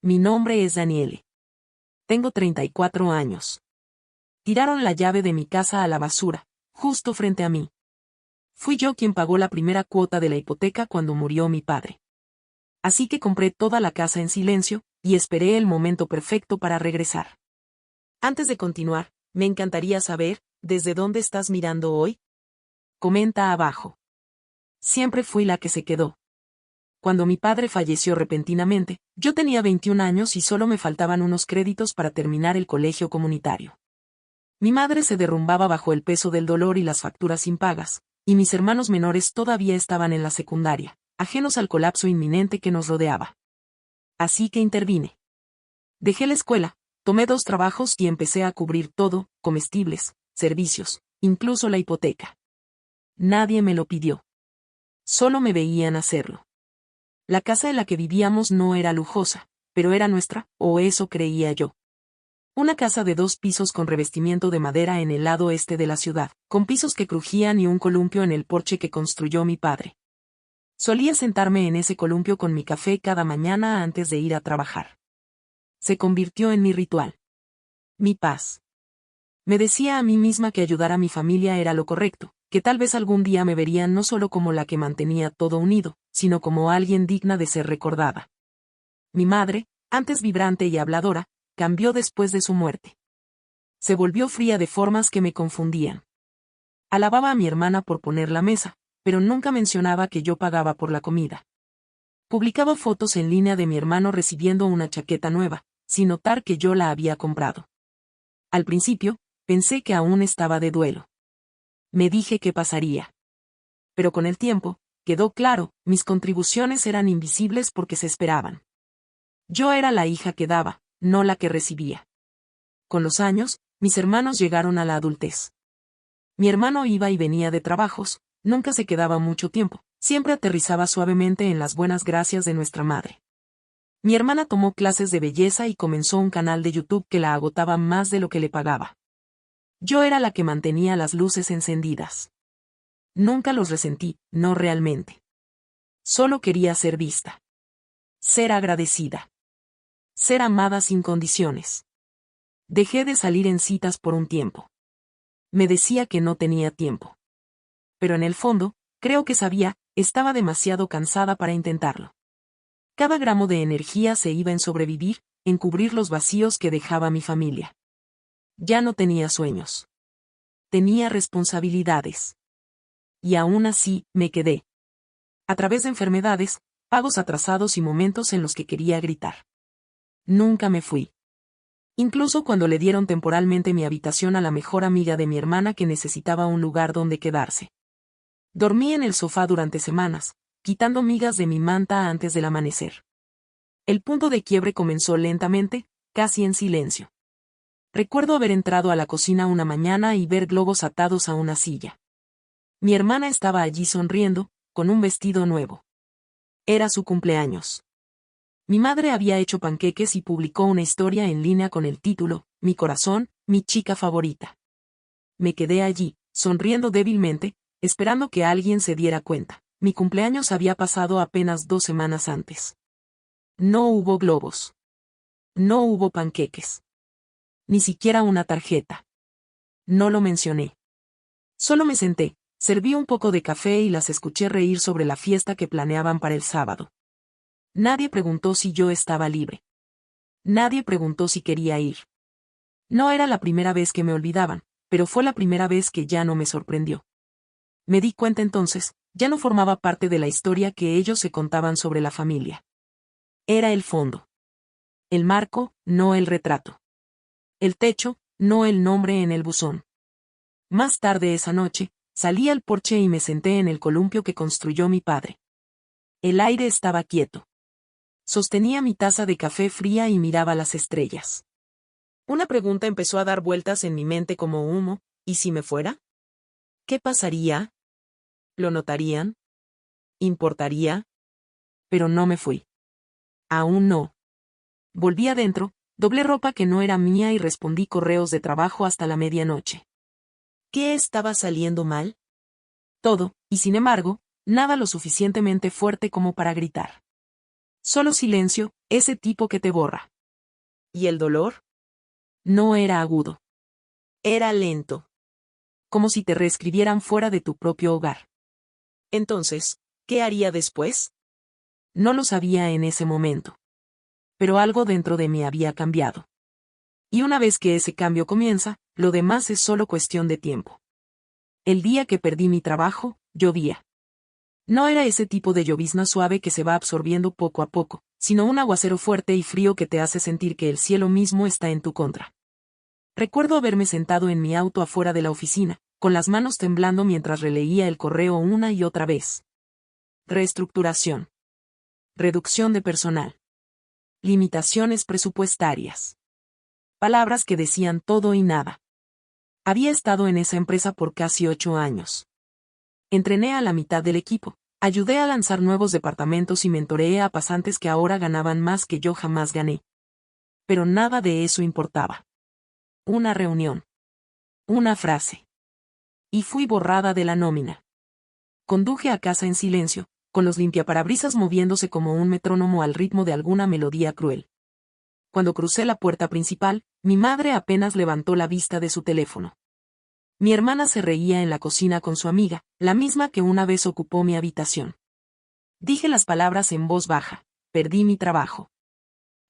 Mi nombre es Daniele. Tengo 34 años. Tiraron la llave de mi casa a la basura, justo frente a mí. Fui yo quien pagó la primera cuota de la hipoteca cuando murió mi padre. Así que compré toda la casa en silencio, y esperé el momento perfecto para regresar. Antes de continuar, me encantaría saber, ¿desde dónde estás mirando hoy? Comenta abajo. Siempre fui la que se quedó. Cuando mi padre falleció repentinamente, yo tenía 21 años y solo me faltaban unos créditos para terminar el colegio comunitario. Mi madre se derrumbaba bajo el peso del dolor y las facturas impagas, y mis hermanos menores todavía estaban en la secundaria, ajenos al colapso inminente que nos rodeaba. Así que intervine. Dejé la escuela, tomé 2 trabajos y empecé a cubrir todo, comestibles, servicios, incluso la hipoteca. Nadie me lo pidió. Solo me veían hacerlo. La casa en la que vivíamos no era lujosa, pero era nuestra, o eso creía yo. Una casa de 2 pisos con revestimiento de madera en el lado este de la ciudad, con pisos que crujían y un columpio en el porche que construyó mi padre. Solía sentarme en ese columpio con mi café cada mañana antes de ir a trabajar. Se convirtió en mi ritual. Mi paz. Me decía a mí misma que ayudar a mi familia era lo correcto, que tal vez algún día me verían no solo como la que mantenía todo unido, sino como alguien digna de ser recordada. Mi madre, antes vibrante y habladora, cambió después de su muerte. Se volvió fría de formas que me confundían. Alababa a mi hermana por poner la mesa, pero nunca mencionaba que yo pagaba por la comida. Publicaba fotos en línea de mi hermano recibiendo una chaqueta nueva, sin notar que yo la había comprado. Al principio, pensé que aún estaba de duelo. Me dije qué pasaría. Pero con el tiempo, quedó claro, mis contribuciones eran invisibles porque se esperaban. Yo era la hija que daba, no la que recibía. Con los años, mis hermanos llegaron a la adultez. Mi hermano iba y venía de trabajos, nunca se quedaba mucho tiempo, siempre aterrizaba suavemente en las buenas gracias de nuestra madre. Mi hermana tomó clases de belleza y comenzó un canal de YouTube que la agotaba más de lo que le pagaba. Yo era la que mantenía las luces encendidas. Nunca los resentí, no realmente. Solo quería ser vista. Ser agradecida. Ser amada sin condiciones. Dejé de salir en citas por un tiempo. Me decía que no tenía tiempo. Pero en el fondo, creo que sabía, estaba demasiado cansada para intentarlo. Cada gramo de energía se iba en sobrevivir, en cubrir los vacíos que dejaba mi familia. Ya no tenía sueños. Tenía responsabilidades. Y aún así, me quedé. A través de enfermedades, pagos atrasados y momentos en los que quería gritar. Nunca me fui. Incluso cuando le dieron temporalmente mi habitación a la mejor amiga de mi hermana que necesitaba un lugar donde quedarse. Dormí en el sofá durante semanas, quitando migas de mi manta antes del amanecer. El punto de quiebre comenzó lentamente, casi en silencio. Recuerdo haber entrado a la cocina una mañana y ver globos atados a una silla. Mi hermana estaba allí sonriendo, con un vestido nuevo. Era su cumpleaños. Mi madre había hecho panqueques y publicó una historia en línea con el título, Mi corazón, mi chica favorita. Me quedé allí, sonriendo débilmente, esperando que alguien se diera cuenta. Mi cumpleaños había pasado apenas 2 semanas antes. No hubo globos. No hubo panqueques. Ni siquiera una tarjeta. No lo mencioné. Solo me senté, serví un poco de café y las escuché reír sobre la fiesta que planeaban para el sábado. Nadie preguntó si yo estaba libre. Nadie preguntó si quería ir. No era la primera vez que me olvidaban, pero fue la primera vez que ya no me sorprendió. Me di cuenta entonces, ya no formaba parte de la historia que ellos se contaban sobre la familia. Era el fondo. El marco, no el retrato. El techo, no el nombre en el buzón. Más tarde esa noche, salí al porche y me senté en el columpio que construyó mi padre. El aire estaba quieto. Sostenía mi taza de café fría y miraba las estrellas. Una pregunta empezó a dar vueltas en mi mente como humo, ¿y si me fuera? ¿Qué pasaría? ¿Lo notarían? ¿Importaría? Pero no me fui. Aún no. Volví adentro, doblé ropa que no era mía y respondí correos de trabajo hasta la medianoche. ¿Qué estaba saliendo mal? Todo, y sin embargo, nada lo suficientemente fuerte como para gritar. Solo silencio, ese tipo que te borra. ¿Y el dolor? No era agudo. Era lento. Como si te reescribieran fuera de tu propio hogar. Entonces, ¿qué haría después? No lo sabía en ese momento. Pero algo dentro de mí había cambiado. Y una vez que ese cambio comienza, lo demás es solo cuestión de tiempo. El día que perdí mi trabajo, llovía. No era ese tipo de llovizna suave que se va absorbiendo poco a poco, sino un aguacero fuerte y frío que te hace sentir que el cielo mismo está en tu contra. Recuerdo haberme sentado en mi auto afuera de la oficina, con las manos temblando mientras releía el correo una y otra vez. Reestructuración. Reducción de personal. Limitaciones presupuestarias. Palabras que decían todo y nada. Había estado en esa empresa por casi 8 años. Entrené a la mitad del equipo, ayudé a lanzar nuevos departamentos y mentoreé a pasantes que ahora ganaban más que yo jamás gané. Pero nada de eso importaba. Una reunión. Una frase. Y fui borrada de la nómina. Conduje a casa en silencio, con los limpiaparabrisas moviéndose como un metrónomo al ritmo de alguna melodía cruel. Cuando crucé la puerta principal, mi madre apenas levantó la vista de su teléfono. Mi hermana se reía en la cocina con su amiga, la misma que una vez ocupó mi habitación. Dije las palabras en voz baja: perdí mi trabajo.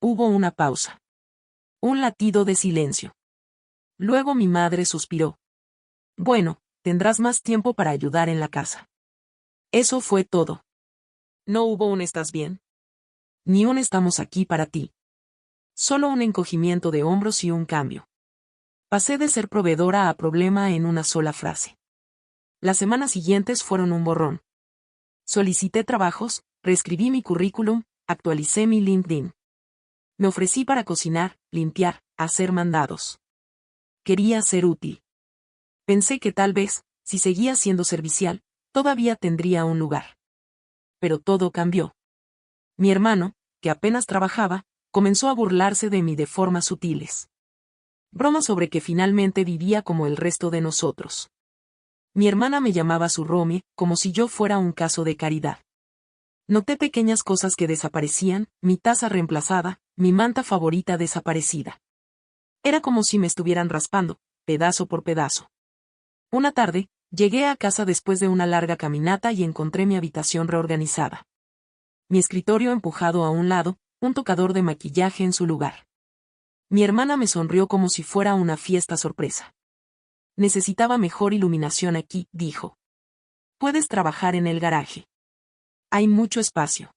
Hubo una pausa. Un latido de silencio. Luego mi madre suspiró. Bueno, tendrás más tiempo para ayudar en la casa. Eso fue todo. No hubo un ¿estás bien? Ni un estamos aquí para ti. Solo un encogimiento de hombros y un cambio. Pasé de ser proveedora a problema en una sola frase. Las semanas siguientes fueron un borrón. Solicité trabajos, reescribí mi currículum, actualicé mi LinkedIn. Me ofrecí para cocinar, limpiar, hacer mandados. Quería ser útil. Pensé que tal vez, si seguía siendo servicial, todavía tendría un lugar. Pero todo cambió. Mi hermano, que apenas trabajaba, comenzó a burlarse de mí de formas sutiles. Bromas sobre que finalmente vivía como el resto de nosotros. Mi hermana me llamaba su Romy, como si yo fuera un caso de caridad. Noté pequeñas cosas que desaparecían, mi taza reemplazada, mi manta favorita desaparecida. Era como si me estuvieran raspando, pedazo por pedazo. Una tarde, llegué a casa después de una larga caminata y encontré mi habitación reorganizada. Mi escritorio empujado a un lado, un tocador de maquillaje en su lugar. Mi hermana me sonrió como si fuera una fiesta sorpresa. Necesitaba mejor iluminación aquí, dijo. Puedes trabajar en el garaje. Hay mucho espacio.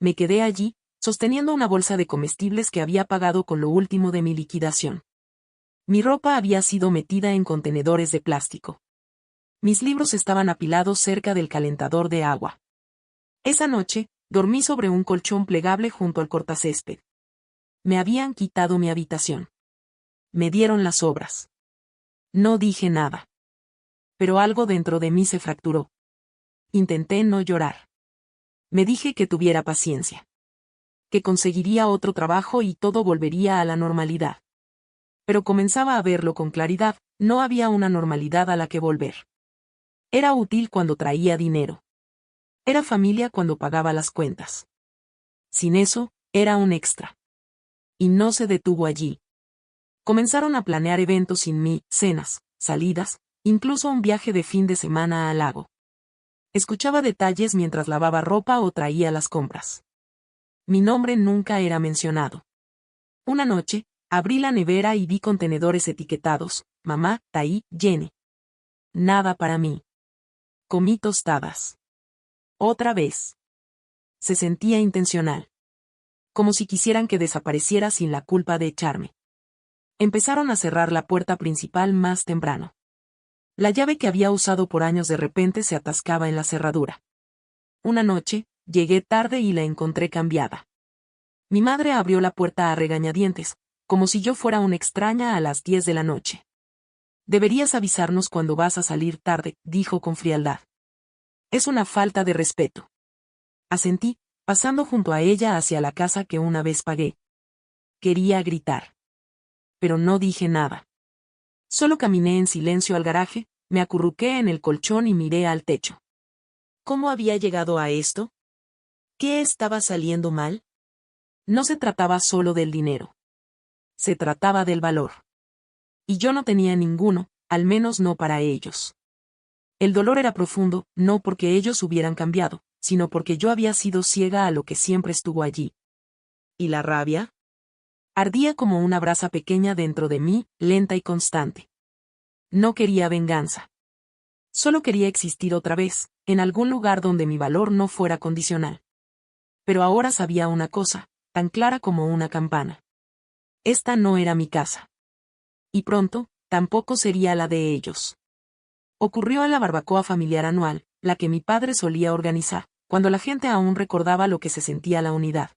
Me quedé allí, sosteniendo una bolsa de comestibles que había pagado con lo último de mi liquidación. Mi ropa había sido metida en contenedores de plástico. Mis libros estaban apilados cerca del calentador de agua. Esa noche, dormí sobre un colchón plegable junto al cortacésped. Me habían quitado mi habitación. Me dieron las obras. No dije nada. Pero algo dentro de mí se fracturó. Intenté no llorar. Me dije que tuviera paciencia. Que conseguiría otro trabajo y todo volvería a la normalidad. Pero comenzaba a verlo con claridad, no había una normalidad a la que volver. Era útil cuando traía dinero. Era familia cuando pagaba las cuentas. Sin eso, era un extra. Y no se detuvo allí. Comenzaron a planear eventos sin mí, cenas, salidas, incluso un viaje de fin de semana al lago. Escuchaba detalles mientras lavaba ropa o traía las compras. Mi nombre nunca era mencionado. Una noche, abrí la nevera y vi contenedores etiquetados: mamá, Taí, Jenny. Nada para mí. Comí tostadas. Otra vez. Se sentía intencional. Como si quisieran que desapareciera sin la culpa de echarme. Empezaron a cerrar la puerta principal más temprano. La llave que había usado por años de repente se atascaba en la cerradura. Una noche, llegué tarde y la encontré cambiada. Mi madre abrió la puerta a regañadientes, como si yo fuera una extraña a las 10 de la noche. Deberías avisarnos cuando vas a salir tarde, dijo con frialdad. Es una falta de respeto. Asentí, pasando junto a ella hacia la casa que una vez pagué. Quería gritar. Pero no dije nada. Solo caminé en silencio al garaje, me acurruqué en el colchón y miré al techo. ¿Cómo había llegado a esto? ¿Qué estaba saliendo mal? No se trataba solo del dinero. Se trataba del valor. Y yo no tenía ninguno, al menos no para ellos. El dolor era profundo, no porque ellos hubieran cambiado, sino porque yo había sido ciega a lo que siempre estuvo allí. ¿Y la rabia? Ardía como una brasa pequeña dentro de mí, lenta y constante. No quería venganza. Solo quería existir otra vez, en algún lugar donde mi valor no fuera condicional. Pero ahora sabía una cosa, tan clara como una campana. Esta no era mi casa. Y pronto, tampoco sería la de ellos. Ocurrió en la barbacoa familiar anual, la que mi padre solía organizar, cuando la gente aún recordaba lo que se sentía la unidad.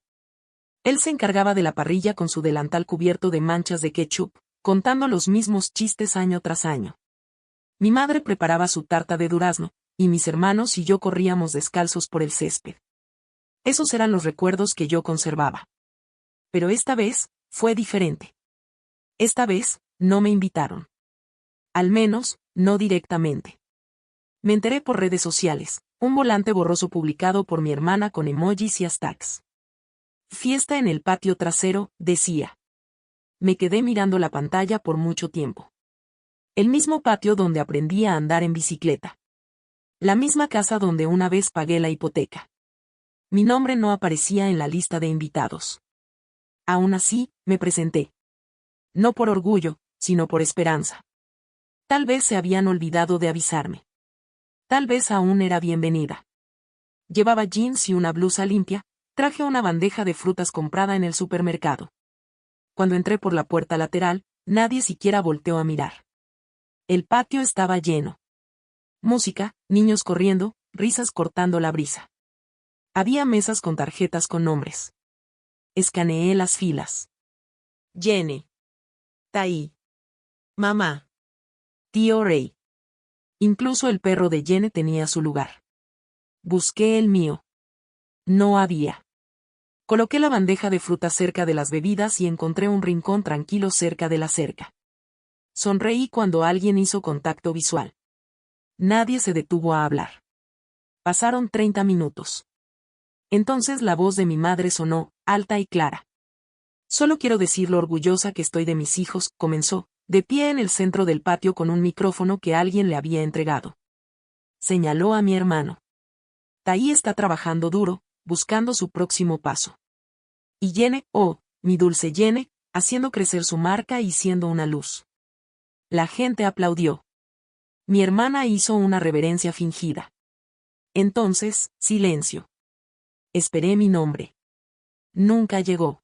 Él se encargaba de la parrilla con su delantal cubierto de manchas de ketchup, contando los mismos chistes año tras año. Mi madre preparaba su tarta de durazno, y mis hermanos y yo corríamos descalzos por el césped. Esos eran los recuerdos que yo conservaba. Pero esta vez, fue diferente. Esta vez, no me invitaron. Al menos, no directamente. Me enteré por redes sociales, un volante borroso publicado por mi hermana con emojis y hashtags. Fiesta en el patio trasero, decía. Me quedé mirando la pantalla por mucho tiempo. El mismo patio donde aprendí a andar en bicicleta. La misma casa donde una vez pagué la hipoteca. Mi nombre no aparecía en la lista de invitados. Aún así, me presenté. No por orgullo, sino por esperanza. Tal vez se habían olvidado de avisarme. Tal vez aún era bienvenida. Llevaba jeans y una blusa limpia, traje una bandeja de frutas comprada en el supermercado. Cuando entré por la puerta lateral, nadie siquiera volteó a mirar. El patio estaba lleno. Música, niños corriendo, risas cortando la brisa. Había mesas con tarjetas con nombres. Escaneé las filas. Jenny. Tai. Mamá. Tío Ray. Incluso el perro de Jenny tenía su lugar. Busqué el mío. No había. Coloqué la bandeja de fruta cerca de las bebidas y encontré un rincón tranquilo cerca de la cerca. Sonreí cuando alguien hizo contacto visual. Nadie se detuvo a hablar. Pasaron 30 minutos. Entonces la voz de mi madre sonó, alta y clara. Solo quiero decir lo orgullosa que estoy de mis hijos, comenzó, de pie en el centro del patio con un micrófono que alguien le había entregado. Señaló a mi hermano. Tai está trabajando duro, buscando su próximo paso. Y Yene, oh, mi dulce Yene, haciendo crecer su marca y siendo una luz. La gente aplaudió. Mi hermana hizo una reverencia fingida. Entonces, silencio. Esperé mi nombre. Nunca llegó.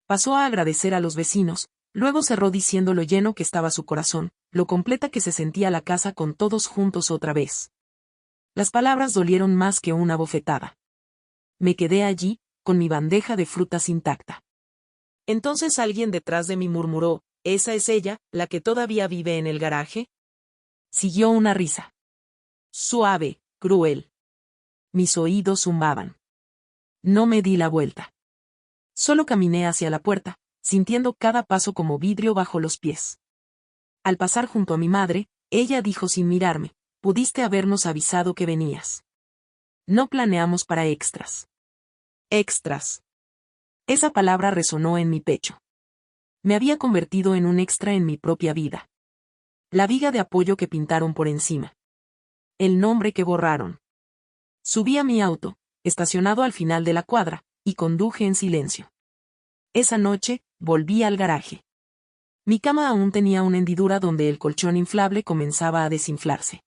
Pasó a agradecer a los vecinos, luego cerró diciendo lo lleno que estaba su corazón, lo completa que se sentía la casa con todos juntos otra vez. Las palabras dolieron más que una bofetada. Me quedé allí, con mi bandeja de frutas intacta. Entonces alguien detrás de mí murmuró, ¿esa es ella, la que todavía vive en el garaje? Siguió una risa. Suave, cruel. Mis oídos zumbaban. No me di la vuelta. Solo caminé hacia la puerta, sintiendo cada paso como vidrio bajo los pies. Al pasar junto a mi madre, ella dijo sin mirarme, pudiste habernos avisado que venías. No planeamos para extras. Extras. Esa palabra resonó en mi pecho. Me había convertido en un extra en mi propia vida. La viga de apoyo que pintaron por encima. El nombre que borraron. Subí a mi auto, estacionado al final de la cuadra, y conduje en silencio. Esa noche, volví al garaje. Mi cama aún tenía una hendidura donde el colchón inflable comenzaba a desinflarse.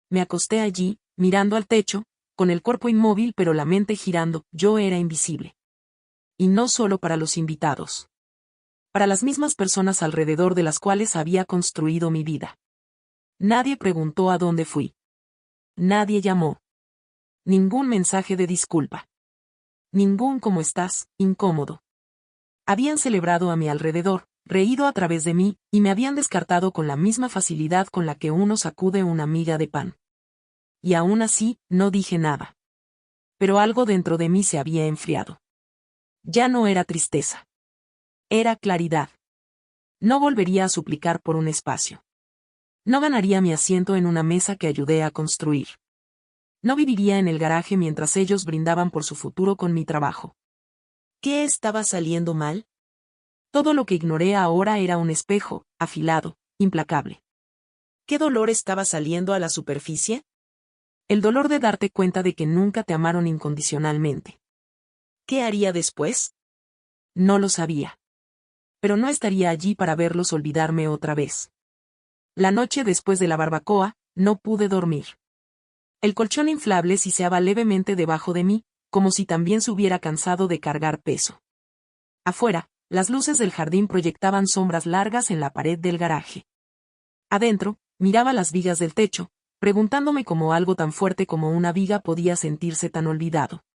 Me acosté allí, mirando al techo, con el cuerpo inmóvil pero la mente girando, yo era invisible. Y no solo para los invitados. Para las mismas personas alrededor de las cuales había construido mi vida. Nadie preguntó a dónde fui. Nadie llamó. Ningún mensaje de disculpa. Ningún ¿cómo estás?, incómodo. Habían celebrado a mi alrededor, reído a través de mí, y me habían descartado con la misma facilidad con la que uno sacude una miga de pan. Y aún así, no dije nada. Pero algo dentro de mí se había enfriado. Ya no era tristeza. Era claridad. No volvería a suplicar por un espacio. No ganaría mi asiento en una mesa que ayudé a construir. No viviría en el garaje mientras ellos brindaban por su futuro con mi trabajo. ¿Qué estaba saliendo mal? Todo lo que ignoré ahora era un espejo, afilado, implacable. ¿Qué dolor estaba saliendo a la superficie? El dolor de darte cuenta de que nunca te amaron incondicionalmente. ¿Qué haría después? No lo sabía. Pero no estaría allí para verlos olvidarme otra vez. La noche después de la barbacoa, no pude dormir. El colchón inflable siseaba levemente debajo de mí, como si también se hubiera cansado de cargar peso. Afuera, las luces del jardín proyectaban sombras largas en la pared del garaje. Adentro, miraba las vigas del techo, preguntándome cómo algo tan fuerte como una viga podía sentirse tan olvidado.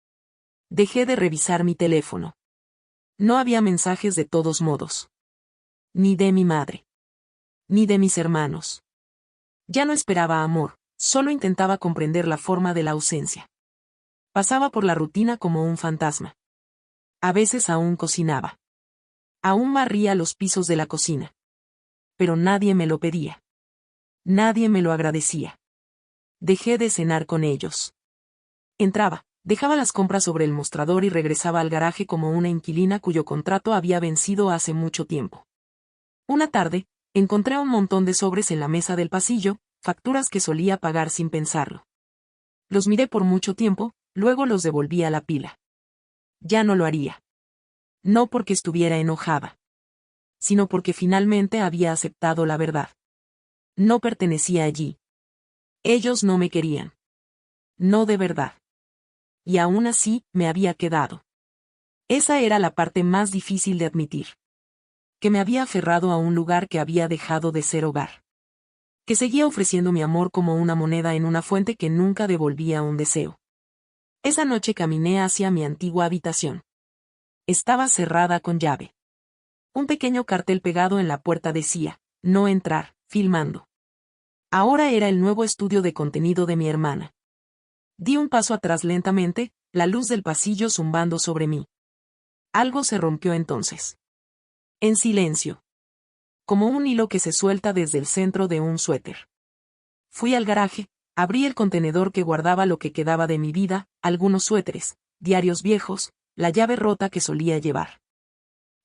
Dejé de revisar mi teléfono. No había mensajes de todos modos. Ni de mi madre. Ni de mis hermanos. Ya no esperaba amor, solo intentaba comprender la forma de la ausencia. Pasaba por la rutina como un fantasma. A veces aún cocinaba. Aún barría los pisos de la cocina. Pero nadie me lo pedía. Nadie me lo agradecía. Dejé de cenar con ellos. Entraba, dejaba las compras sobre el mostrador y regresaba al garaje como una inquilina cuyo contrato había vencido hace mucho tiempo. Una tarde, encontré un montón de sobres en la mesa del pasillo, facturas que solía pagar sin pensarlo. Los miré por mucho tiempo, luego los devolví a la pila. Ya no lo haría. No porque estuviera enojada, sino porque finalmente había aceptado la verdad. No pertenecía allí. Ellos no me querían. No de verdad. Y aún así, me había quedado. Esa era la parte más difícil de admitir. Que me había aferrado a un lugar que había dejado de ser hogar. Que seguía ofreciendo mi amor como una moneda en una fuente que nunca devolvía un deseo. Esa noche caminé hacia mi antigua habitación. Estaba cerrada con llave. Un pequeño cartel pegado en la puerta decía, no entrar, filmando. Ahora era el nuevo estudio de contenido de mi hermana. Di un paso atrás lentamente, la luz del pasillo zumbando sobre mí. Algo se rompió entonces. En silencio. Como un hilo que se suelta desde el centro de un suéter. Fui al garaje, abrí el contenedor que guardaba lo que quedaba de mi vida, algunos suéteres, diarios viejos, la llave rota que solía llevar.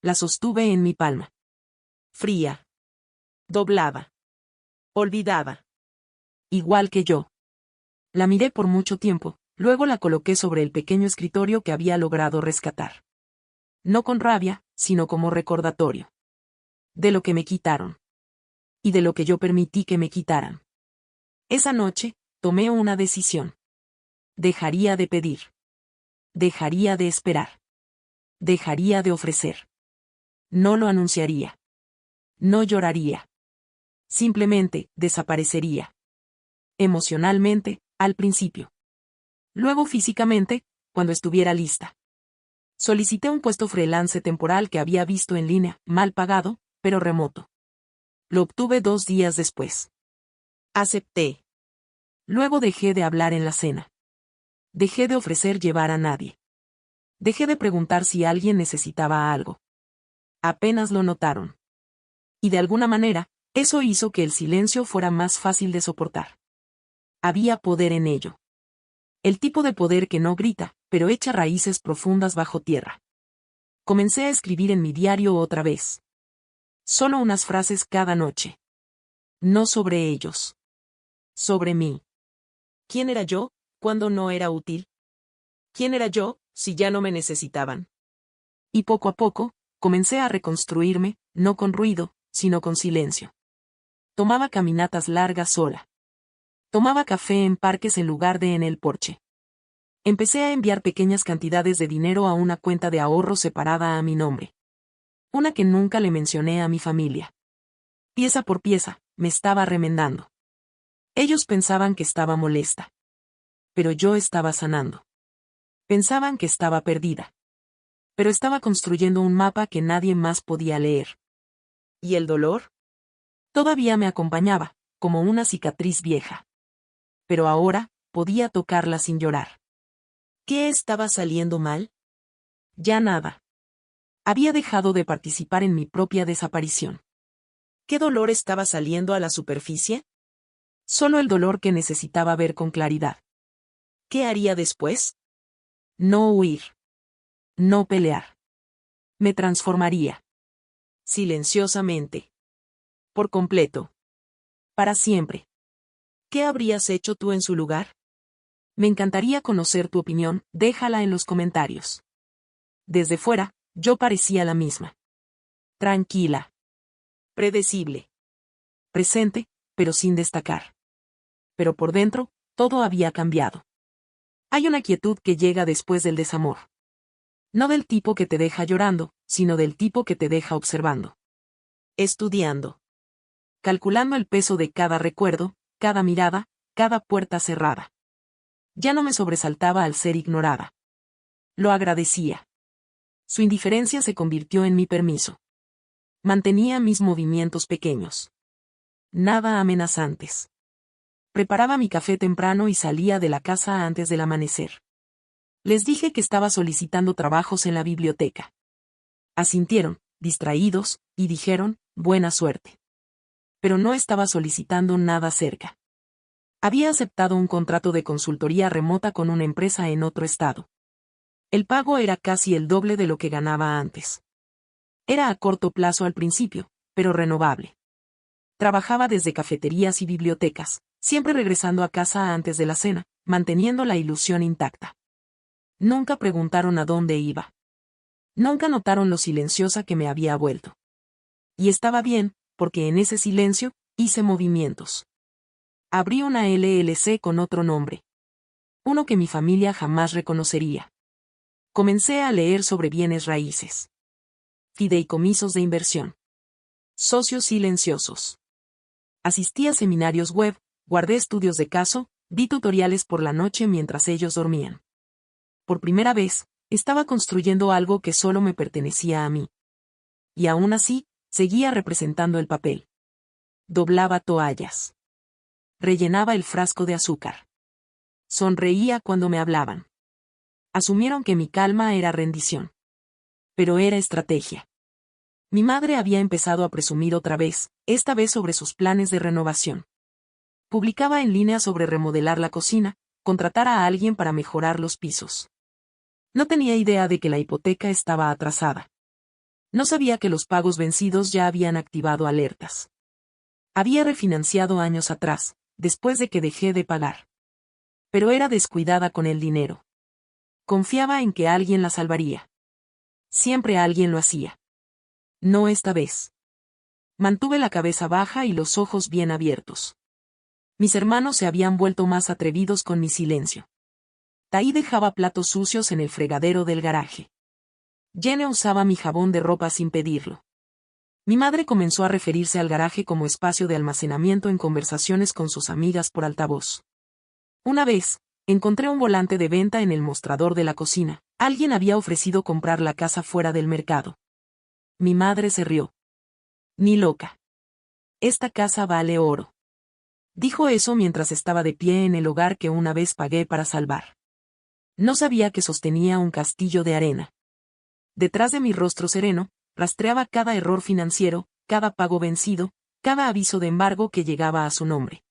La sostuve en mi palma. Fría. Doblada. Olvidada. Igual que yo. La miré por mucho tiempo, luego la coloqué sobre el pequeño escritorio que había logrado rescatar. No con rabia, sino como recordatorio. De lo que me quitaron. Y de lo que yo permití que me quitaran. Esa noche, tomé una decisión. Dejaría de pedir. Dejaría de esperar. Dejaría de ofrecer. No lo anunciaría. No lloraría. Simplemente, desaparecería. Emocionalmente, al principio. Luego físicamente, cuando estuviera lista. Solicité un puesto freelance temporal que había visto en línea, mal pagado, pero remoto. Lo obtuve 2 días después. Acepté. Luego dejé de hablar en la cena. Dejé de ofrecer llevar a nadie. Dejé de preguntar si alguien necesitaba algo. Apenas lo notaron. Y de alguna manera, eso hizo que el silencio fuera más fácil de soportar. Había poder en ello. El tipo de poder que no grita, pero echa raíces profundas bajo tierra. Comencé a escribir en mi diario otra vez. Solo unas frases cada noche. No sobre ellos. Sobre mí. ¿Quién era yo, cuando no era útil? ¿Quién era yo, si ya no me necesitaban? Y poco a poco, comencé a reconstruirme, no con ruido, sino con silencio. Tomaba caminatas largas sola. Tomaba café en parques en lugar de en el porche. Empecé a enviar pequeñas cantidades de dinero a una cuenta de ahorro separada a mi nombre. Una que nunca le mencioné a mi familia. Pieza por pieza, me estaba remendando. Ellos pensaban que estaba molesta. Pero yo estaba sanando. Pensaban que estaba perdida. Pero estaba construyendo un mapa que nadie más podía leer. ¿Y el dolor? Todavía me acompañaba, como una cicatriz vieja. Pero ahora, podía tocarla sin llorar. ¿Qué estaba saliendo mal? Ya nada. Había dejado de participar en mi propia desaparición. ¿Qué dolor estaba saliendo a la superficie? Solo el dolor que necesitaba ver con claridad. ¿Qué haría después? No huir. No pelear. Me transformaría. Silenciosamente. Por completo. Para siempre. ¿Qué habrías hecho tú en su lugar? Me encantaría conocer tu opinión, déjala en los comentarios. Desde fuera, yo parecía la misma. Tranquila. Predecible. Presente, pero sin destacar. Pero por dentro, todo había cambiado. Hay una quietud que llega después del desamor. No del tipo que te deja llorando, sino del tipo que te deja observando. Estudiando. Calculando el peso de cada recuerdo, cada mirada, cada puerta cerrada. Ya no me sobresaltaba al ser ignorada. Lo agradecía. Su indiferencia se convirtió en mi permiso. Mantenía mis movimientos pequeños. Nada amenazantes. Preparaba mi café temprano y salía de la casa antes del amanecer. Les dije que estaba solicitando trabajos en la biblioteca. Asintieron, distraídos, y dijeron, buena suerte. Pero no estaba solicitando nada cerca. Había aceptado un contrato de consultoría remota con una empresa en otro estado. El pago era casi el doble de lo que ganaba antes. Era a corto plazo al principio, pero renovable. Trabajaba desde cafeterías y bibliotecas, siempre regresando a casa antes de la cena, manteniendo la ilusión intacta. Nunca preguntaron a dónde iba. Nunca notaron lo silenciosa que me había vuelto. Y estaba bien, porque en ese silencio, hice movimientos. Abrí una LLC con otro nombre. Uno que mi familia jamás reconocería. Comencé a leer sobre bienes raíces. Fideicomisos de inversión. Socios silenciosos. Asistí a seminarios web, guardé estudios de caso, vi tutoriales por la noche mientras ellos dormían. Por primera vez, estaba construyendo algo que solo me pertenecía a mí. Y aún así, seguía representando el papel. Doblaba toallas. Rellenaba el frasco de azúcar. Sonreía cuando me hablaban. Asumieron que mi calma era rendición. Pero era estrategia. Mi madre había empezado a presumir otra vez, esta vez sobre sus planes de renovación. Publicaba en línea sobre remodelar la cocina, contratar a alguien para mejorar los pisos. No tenía idea de que la hipoteca estaba atrasada. No sabía que los pagos vencidos ya habían activado alertas. Había refinanciado años atrás, después de que dejé de pagar. Pero era descuidada con el dinero. Confiaba en que alguien la salvaría. Siempre alguien lo hacía. No esta vez. Mantuve la cabeza baja y los ojos bien abiertos. Mis hermanos se habían vuelto más atrevidos con mi silencio. Tai dejaba platos sucios en el fregadero del garaje. Jenny usaba mi jabón de ropa sin pedirlo. Mi madre comenzó a referirse al garaje como espacio de almacenamiento en conversaciones con sus amigas por altavoz. Una vez, encontré un volante de venta en el mostrador de la cocina. Alguien había ofrecido comprar la casa fuera del mercado. Mi madre se rió. Ni loca. Esta casa vale oro. Dijo eso mientras estaba de pie en el hogar que una vez pagué para salvar. No sabía que sostenía un castillo de arena. Detrás de mi rostro sereno, rastreaba cada error financiero, cada pago vencido, cada aviso de embargo que llegaba a su nombre.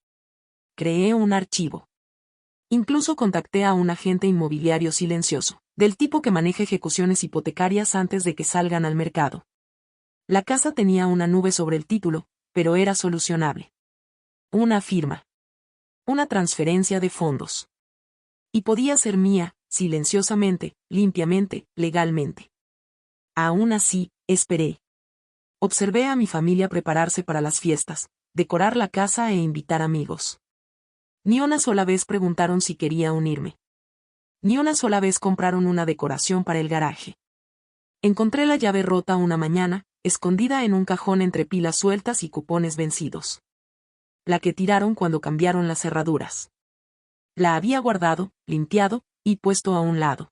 Creé un archivo. Incluso contacté a un agente inmobiliario silencioso, del tipo que maneja ejecuciones hipotecarias antes de que salgan al mercado. La casa tenía una nube sobre el título, pero era solucionable. Una firma. Una transferencia de fondos. Y podía ser mía, silenciosamente, limpiamente, legalmente. Aún así, esperé. Observé a mi familia prepararse para las fiestas, decorar la casa e invitar amigos. Ni una sola vez preguntaron si quería unirme. Ni una sola vez compraron una decoración para el garaje. Encontré la llave rota una mañana, escondida en un cajón entre pilas sueltas y cupones vencidos. La que tiraron cuando cambiaron las cerraduras. La había guardado, limpiado, y puesto a un lado.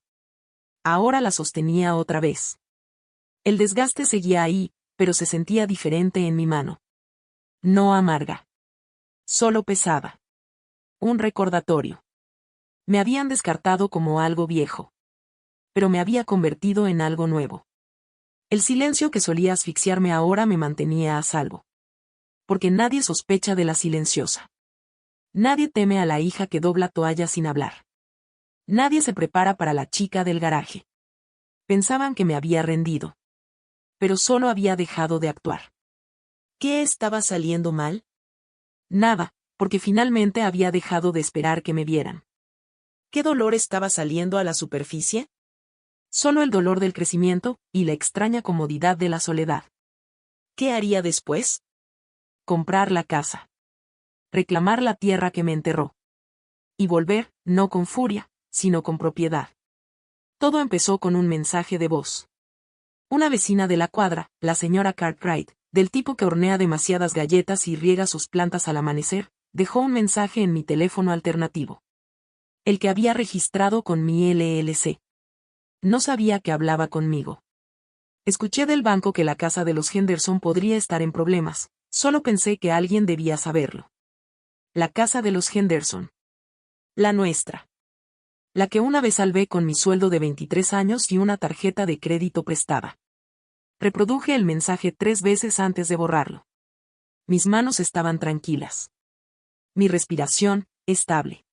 Ahora la sostenía otra vez. El desgaste seguía ahí, pero se sentía diferente en mi mano. No amarga. Solo pesada. Un recordatorio. Me habían descartado como algo viejo. Pero me había convertido en algo nuevo. El silencio que solía asfixiarme ahora me mantenía a salvo. Porque nadie sospecha de la silenciosa. Nadie teme a la hija que dobla toalla sin hablar. Nadie se prepara para la chica del garaje. Pensaban que me había rendido. Pero solo había dejado de actuar. ¿Qué estaba saliendo mal? Nada, porque finalmente había dejado de esperar que me vieran. ¿Qué dolor estaba saliendo a la superficie? Solo el dolor del crecimiento y la extraña comodidad de la soledad. ¿Qué haría después? Comprar la casa. Reclamar la tierra que me enterró. Y volver, no con furia, sino con propiedad. Todo empezó con un mensaje de voz. Una vecina de la cuadra, la señora Cartwright, del tipo que hornea demasiadas galletas y riega sus plantas al amanecer, dejó un mensaje en mi teléfono alternativo. El que había registrado con mi LLC. No sabía que hablaba conmigo. Escuché del banco que la casa de los Henderson podría estar en problemas, solo pensé que alguien debía saberlo. La casa de los Henderson. La nuestra. La que una vez salvé con mi sueldo de 23 años y una tarjeta de crédito prestada. Reproduje el mensaje 3 veces antes de borrarlo. Mis manos estaban tranquilas. Mi respiración, estable.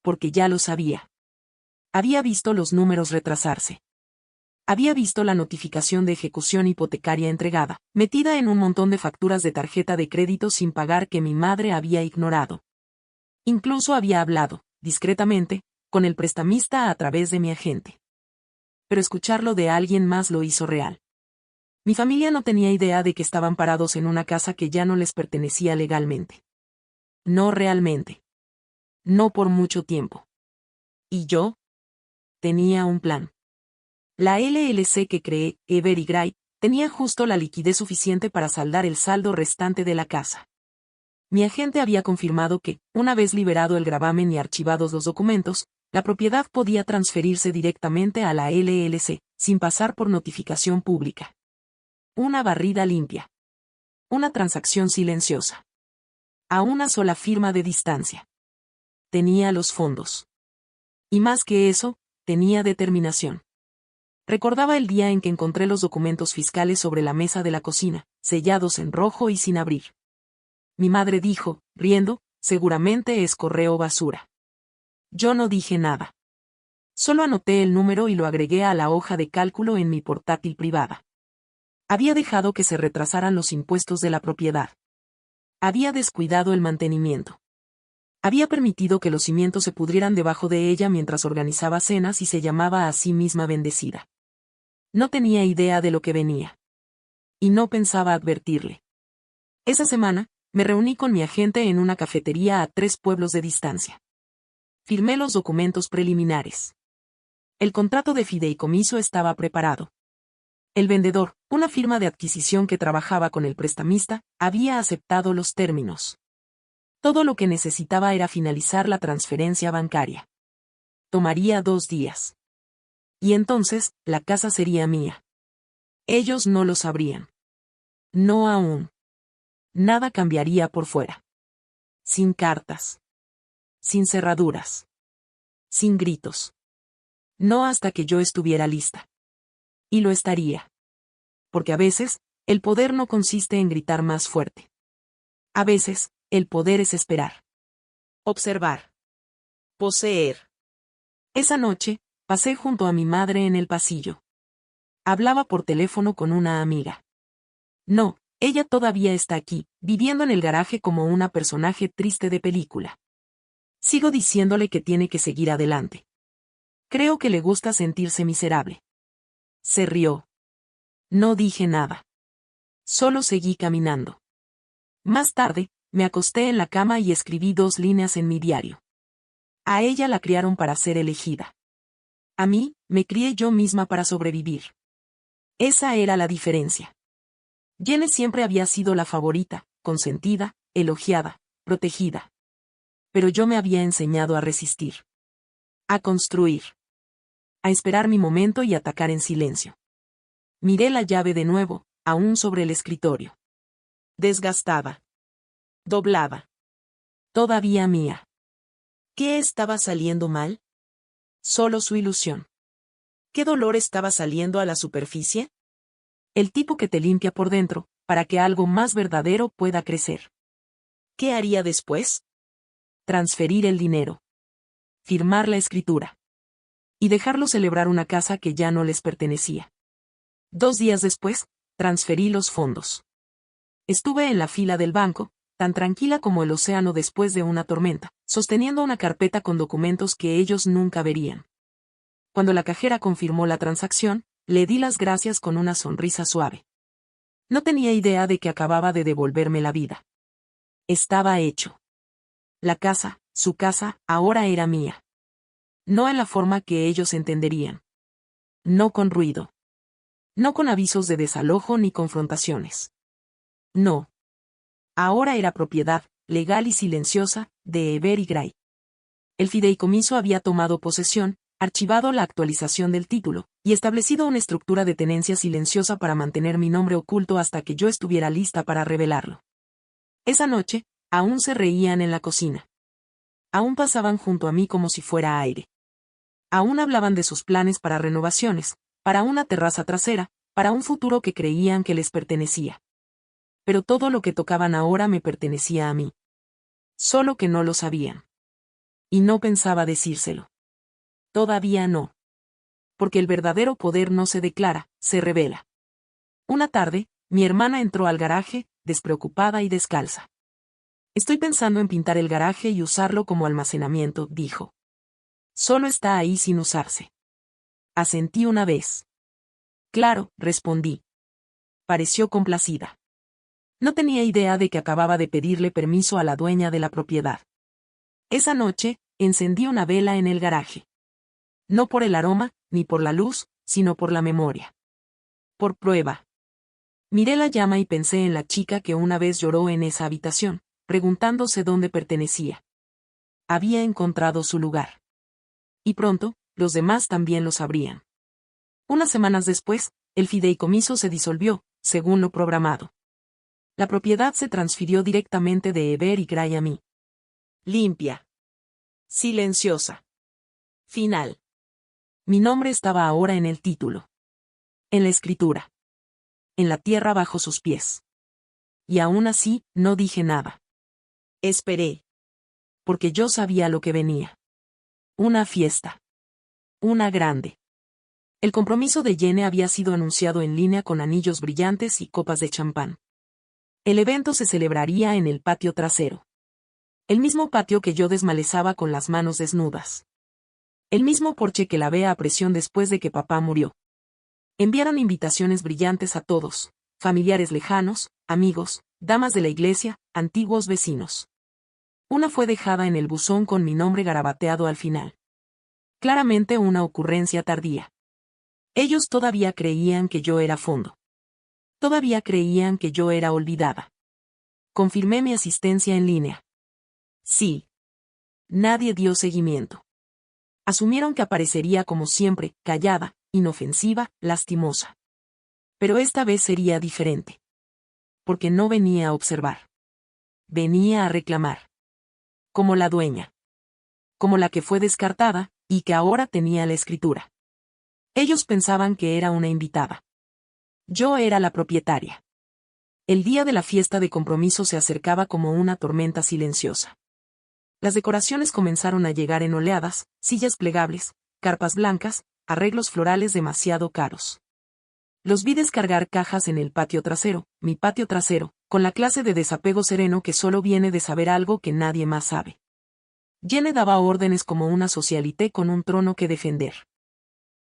Porque ya lo sabía. Había visto los números retrasarse. Había visto la notificación de ejecución hipotecaria entregada, metida en un montón de facturas de tarjeta de crédito sin pagar que mi madre había ignorado. Incluso había hablado, discretamente, con el prestamista a través de mi agente. Pero escucharlo de alguien más lo hizo real. Mi familia no tenía idea de que estaban parados en una casa que ya no les pertenecía legalmente. No realmente. No por mucho tiempo. ¿Y yo? Tenía un plan. La LLC que creé, Every Gray, tenía justo la liquidez suficiente para saldar el saldo restante de la casa. Mi agente había confirmado que, una vez liberado el gravamen y archivados los documentos, la propiedad podía transferirse directamente a la LLC, sin pasar por notificación pública. Una barrida limpia. Una transacción silenciosa. A una sola firma de distancia. Tenía los fondos. Y más que eso, tenía determinación. Recordaba el día en que encontré los documentos fiscales sobre la mesa de la cocina, sellados en rojo y sin abrir. Mi madre dijo, riendo, seguramente es correo basura. Yo no dije nada. Solo anoté el número y lo agregué a la hoja de cálculo en mi portátil privada. Había dejado que se retrasaran los impuestos de la propiedad. Había descuidado el mantenimiento. Había permitido que los cimientos se pudrieran debajo de ella mientras organizaba cenas y se llamaba a sí misma bendecida. No tenía idea de lo que venía. Y no pensaba advertirle. Esa semana, me reuní con mi agente en una cafetería a 3 pueblos de distancia. Firmé los documentos preliminares. El contrato de fideicomiso estaba preparado. El vendedor, una firma de adquisición que trabajaba con el prestamista, había aceptado los términos. Todo lo que necesitaba era finalizar la transferencia bancaria. Tomaría 2 días. Y entonces, la casa sería mía. Ellos no lo sabrían. No aún. Nada cambiaría por fuera. Sin cartas. Sin cerraduras. Sin gritos. No hasta que yo estuviera lista. Y lo estaría. Porque a veces, el poder no consiste en gritar más fuerte. A veces, el poder es esperar. Observar. Poseer. Esa noche, pasé junto a mi madre en el pasillo. Hablaba por teléfono con una amiga. No, ella todavía está aquí, viviendo en el garaje como una personaje triste de película. Sigo diciéndole que tiene que seguir adelante. Creo que le gusta sentirse miserable. Se rió. No dije nada. Solo seguí caminando. Más tarde, me acosté en la cama y escribí 2 líneas en mi diario. A ella la criaron para ser elegida. A mí, me crié yo misma para sobrevivir. Esa era la diferencia. Jenny siempre había sido la favorita, consentida, elogiada, protegida. Pero yo me había enseñado a resistir. A construir. A esperar mi momento y atacar en silencio. Miré la llave de nuevo, aún sobre el escritorio. Desgastada. Doblada. Todavía mía. ¿Qué estaba saliendo mal? Solo su ilusión. ¿Qué dolor estaba saliendo a la superficie? El tipo que te limpia por dentro, para que algo más verdadero pueda crecer. ¿Qué haría después? Transferir el dinero. Firmar la escritura. y dejarlo celebrar una casa que ya no les pertenecía. 2 días después, transferí los fondos. Estuve en la fila del banco, tan tranquila como el océano después de una tormenta, sosteniendo una carpeta con documentos que ellos nunca verían. Cuando la cajera confirmó la transacción, le di las gracias con una sonrisa suave. No tenía idea de que acababa de devolverme la vida. Estaba hecho. La casa, su casa, ahora era mía. No en la forma que ellos entenderían. No con ruido. No con avisos de desalojo ni confrontaciones. No. Ahora era propiedad, legal y silenciosa, de Eber y Gray. El fideicomiso había tomado posesión, archivado la actualización del título, y establecido una estructura de tenencia silenciosa para mantener mi nombre oculto hasta que yo estuviera lista para revelarlo. Esa noche, aún se reían en la cocina. Aún pasaban junto a mí como si fuera aire. Aún hablaban de sus planes para renovaciones, para una terraza trasera, para un futuro que creían que les pertenecía. Pero todo lo que tocaban ahora me pertenecía a mí. Solo que no lo sabían. Y no pensaba decírselo. Todavía no. Porque el verdadero poder no se declara, se revela. Una tarde, mi hermana entró al garaje, despreocupada y descalza. Estoy pensando en pintar el garaje y usarlo como almacenamiento, dijo. Solo está ahí sin usarse. Asentí una vez. Claro, respondí. Pareció complacida. No tenía idea de que acababa de pedirle permiso a la dueña de la propiedad. Esa noche, encendí una vela en el garaje. No por el aroma, ni por la luz, sino por la memoria. Por prueba. Miré la llama y pensé en la chica que una vez lloró en esa habitación, preguntándose dónde pertenecía. Había encontrado su lugar. Y pronto, los demás también lo sabrían. Unas semanas después, el fideicomiso se disolvió, según lo programado. La propiedad se transfirió directamente de Eber y Gray a mí. Limpia. Silenciosa. Final. Mi nombre estaba ahora en el título. En la escritura. En la tierra bajo sus pies. Y aún así, no dije nada. Esperé. Porque yo sabía lo que venía. Una fiesta. Una grande. El compromiso de Jenny había sido anunciado en línea con anillos brillantes y copas de champán. El evento se celebraría en el patio trasero. El mismo patio que yo desmalezaba con las manos desnudas. El mismo porche que lavé a presión después de que papá murió. Enviaron invitaciones brillantes a todos, familiares lejanos, amigos, damas de la iglesia, antiguos vecinos. Una fue dejada en el buzón con mi nombre garabateado al final. Claramente una ocurrencia tardía. Ellos todavía creían que yo era fondo. Todavía creían que yo era olvidada. Confirmé mi asistencia en línea. Sí. Nadie dio seguimiento. Asumieron que aparecería como siempre, callada, inofensiva, lastimosa. Pero esta vez sería diferente. Porque no venía a observar. Venía a reclamar. Como la dueña. Como la que fue descartada, y que ahora tenía la escritura. Ellos pensaban que era una invitada. Yo era la propietaria. El día de la fiesta de compromiso se acercaba como una tormenta silenciosa. Las decoraciones comenzaron a llegar en oleadas, sillas plegables, carpas blancas, arreglos florales demasiado caros. Los vi descargar cajas en el patio trasero, mi patio trasero, con la clase de desapego sereno que solo viene de saber algo que nadie más sabe. Jenny daba órdenes como una socialité con un trono que defender.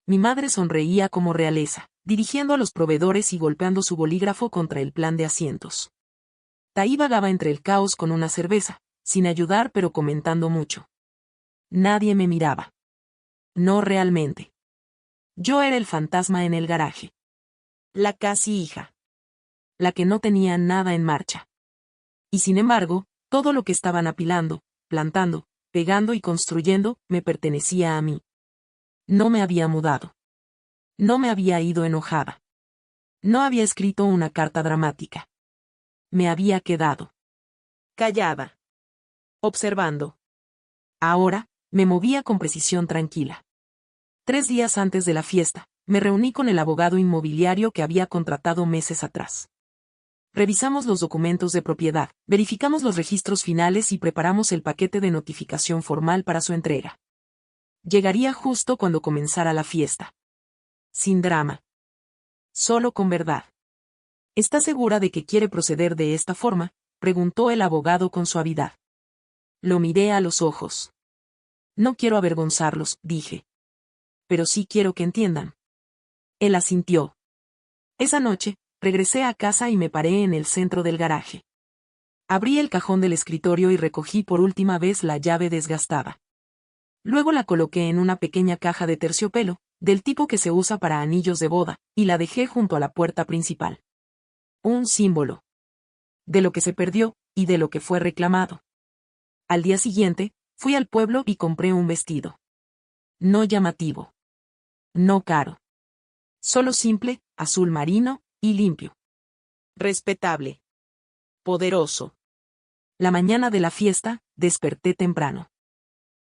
Mi madre sonreía como realeza, dirigiendo a los proveedores y golpeando su bolígrafo contra el plan de asientos. Taí vagaba entre el caos con una cerveza, sin ayudar pero comentando mucho. Nadie me miraba. No realmente. Yo era el fantasma en el garaje. La casi hija. La que no tenía nada en marcha. Y sin embargo, todo lo que estaban apilando, plantando, pegando y construyendo, me pertenecía a mí. No me había mudado. No me había ido enojada. No había escrito una carta dramática. Me había quedado callada. Observando. Ahora, me movía con precisión tranquila. 3 días antes de la fiesta, me reuní con el abogado inmobiliario que había contratado meses atrás. Revisamos los documentos de propiedad, verificamos los registros finales y preparamos el paquete de notificación formal para su entrega. Llegaría justo cuando comenzara la fiesta. Sin drama. Solo con verdad. ¿Está segura de que quiere proceder de esta forma?, preguntó el abogado con suavidad. Lo miré a los ojos. No quiero avergonzarlos, dije. Pero sí quiero que entiendan. Él asintió. Esa noche, regresé a casa y me paré en el centro del garaje. Abrí el cajón del escritorio y recogí por última vez la llave desgastada. Luego la coloqué en una pequeña caja de terciopelo, del tipo que se usa para anillos de boda, y la dejé junto a la puerta principal. Un símbolo. De lo que se perdió, y de lo que fue reclamado. Al día siguiente, fui al pueblo y compré un vestido. No llamativo. No caro. Solo simple, azul marino, y limpio. Respetable. Poderoso. La mañana de la fiesta, desperté temprano.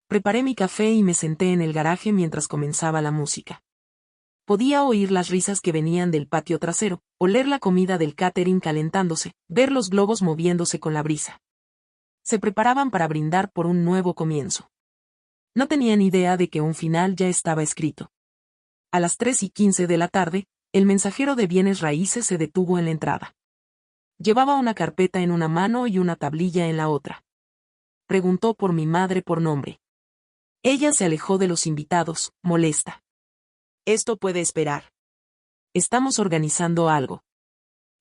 Preparé mi café y me senté en el garaje mientras comenzaba la música. Podía oír las risas que venían del patio trasero, oler la comida del catering calentándose, ver los globos moviéndose con la brisa. Se preparaban para brindar por un nuevo comienzo. No tenían idea de que un final ya estaba escrito. A las 3:15 de la tarde, el mensajero de bienes raíces se detuvo en la entrada. Llevaba una carpeta en una mano y una tablilla en la otra. Preguntó por mi madre por nombre. Ella se alejó de los invitados, molesta. Esto puede esperar. Estamos organizando algo.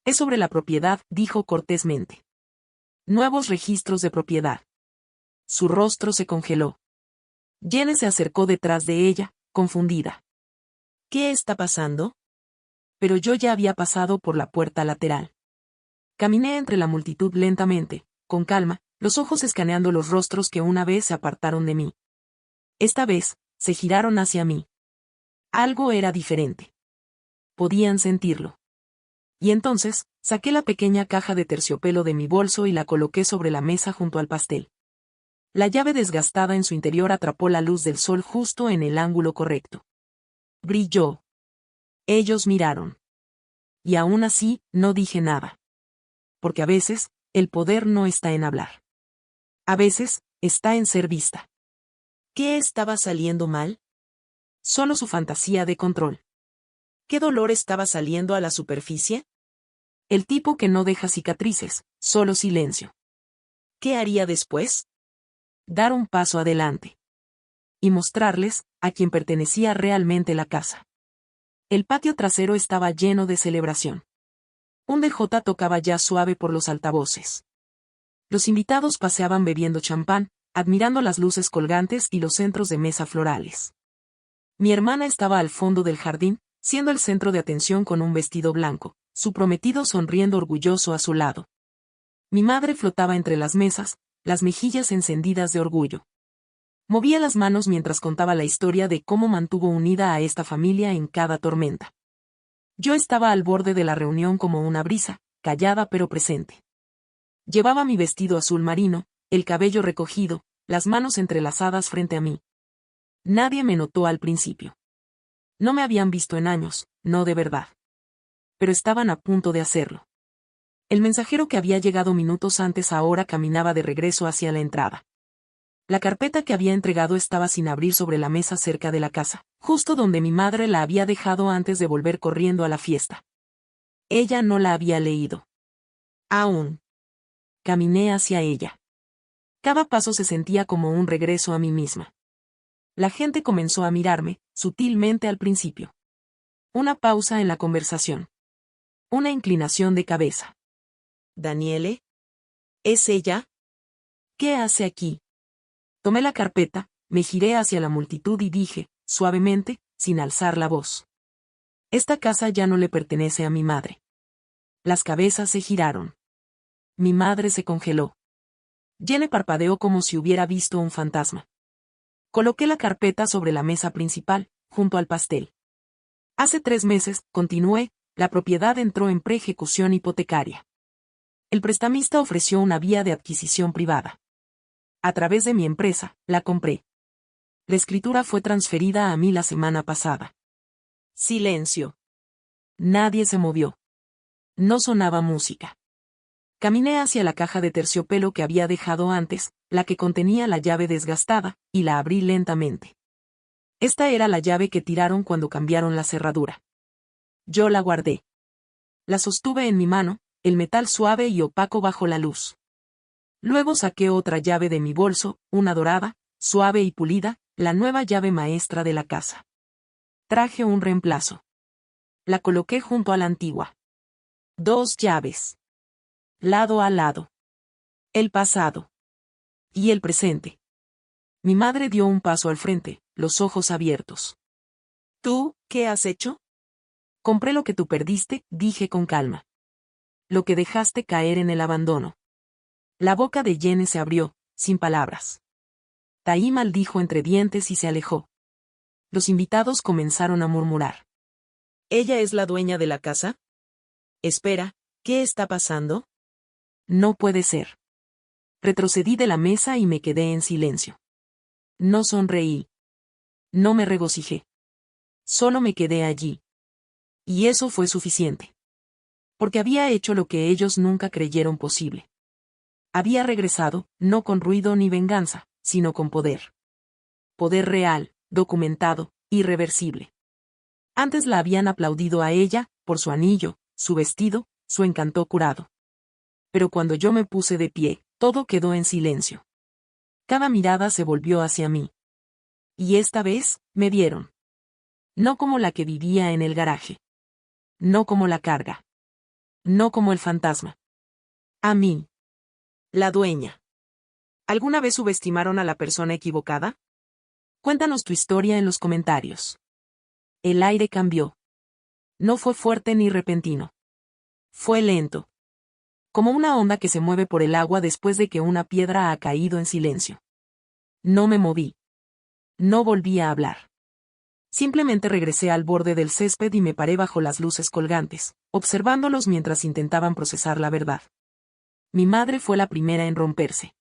Es sobre la propiedad, dijo cortésmente. Nuevos registros de propiedad. Su rostro se congeló. Jenny se acercó detrás de ella, confundida. ¿Qué está pasando? Pero yo ya había pasado por la puerta lateral. Caminé entre la multitud lentamente, con calma, los ojos escaneando los rostros que una vez se apartaron de mí. Esta vez, se giraron hacia mí. Algo era diferente. Podían sentirlo. Y entonces, saqué la pequeña caja de terciopelo de mi bolso y la coloqué sobre la mesa junto al pastel. La llave desgastada en su interior atrapó la luz del sol justo en el ángulo correcto. Brilló. Ellos miraron. Y aún así, no dije nada. Porque a veces, el poder no está en hablar. A veces, está en ser vista. ¿Qué estaba saliendo mal? Solo su fantasía de control. ¿Qué dolor estaba saliendo a la superficie? El tipo que no deja cicatrices, solo silencio. ¿Qué haría después? Dar un paso adelante. Y mostrarles, a quien pertenecía realmente la casa. El patio trasero estaba lleno de celebración. Un DJ tocaba jazz suave por los altavoces. Los invitados paseaban bebiendo champán, admirando las luces colgantes y los centros de mesa florales. Mi hermana estaba al fondo del jardín, siendo el centro de atención con un vestido blanco, su prometido sonriendo orgulloso a su lado. Mi madre flotaba entre las mesas, las mejillas encendidas de orgullo. Movía las manos mientras contaba la historia de cómo mantuvo unida a esta familia en cada tormenta. Yo estaba al borde de la reunión como una brisa, callada pero presente. Llevaba mi vestido azul marino, el cabello recogido, las manos entrelazadas frente a mí. Nadie me notó al principio. No me habían visto en años, no de verdad. Pero estaban a punto de hacerlo. El mensajero que había llegado minutos antes ahora caminaba de regreso hacia la entrada. La carpeta que había entregado estaba sin abrir sobre la mesa cerca de la casa, justo donde mi madre la había dejado antes de volver corriendo a la fiesta. Ella no la había leído. Aún. Caminé hacia ella. Cada paso se sentía como un regreso a mí misma. La gente comenzó a mirarme, sutilmente al principio. Una pausa en la conversación. Una inclinación de cabeza. ¿Daniele? ¿Es ella? ¿Qué hace aquí? Tomé la carpeta, me giré hacia la multitud y dije, suavemente, sin alzar la voz. Esta casa ya no le pertenece a mi madre. Las cabezas se giraron. Mi madre se congeló. Jenny parpadeó como si hubiera visto un fantasma. Coloqué la carpeta sobre la mesa principal, junto al pastel. Hace 3 meses, continué, la propiedad entró en pre-ejecución hipotecaria. El prestamista ofreció una vía de adquisición privada. A través de mi empresa, la compré. La escritura fue transferida a mí la semana pasada. Silencio. Nadie se movió. No sonaba música. Caminé hacia la caja de terciopelo que había dejado antes, la que contenía la llave desgastada, y la abrí lentamente. Esta era la llave que tiraron cuando cambiaron la cerradura. Yo la guardé. La sostuve en mi mano, el metal suave y opaco bajo la luz. Luego saqué otra llave de mi bolso, una dorada, suave y pulida, la nueva llave maestra de la casa. Traje un reemplazo. La coloqué junto a la antigua. 2 llaves. Lado a lado. El pasado. Y el presente. Mi madre dio un paso al frente, los ojos abiertos. ¿Tú, qué has hecho? Compré lo que tú perdiste, dije con calma. Lo que dejaste caer en el abandono. La boca de Jenny se abrió, sin palabras. Taí maldijo entre dientes y se alejó. Los invitados comenzaron a murmurar. ¿Ella es la dueña de la casa? Espera, ¿qué está pasando? No puede ser. Retrocedí de la mesa y me quedé en silencio. No sonreí. No me regocijé. Solo me quedé allí. Y eso fue suficiente. Porque había hecho lo que ellos nunca creyeron posible. Había regresado, no con ruido ni venganza, sino con poder. Poder real, documentado, irreversible. Antes la habían aplaudido a ella, por su anillo, su vestido, su encanto curado. Pero cuando yo me puse de pie, todo quedó en silencio. Cada mirada se volvió hacia mí. Y esta vez, me vieron. No como la que vivía en el garaje. No como la carga. No como el fantasma. A mí. La dueña. ¿Alguna vez subestimaron a la persona equivocada? Cuéntanos tu historia en los comentarios. El aire cambió. No fue fuerte ni repentino. Fue lento. Como una onda que se mueve por el agua después de que una piedra ha caído en silencio. No me moví. No volví a hablar. Simplemente regresé al borde del césped y me paré bajo las luces colgantes, observándolos mientras intentaban procesar la verdad. Mi madre fue la primera en romperse.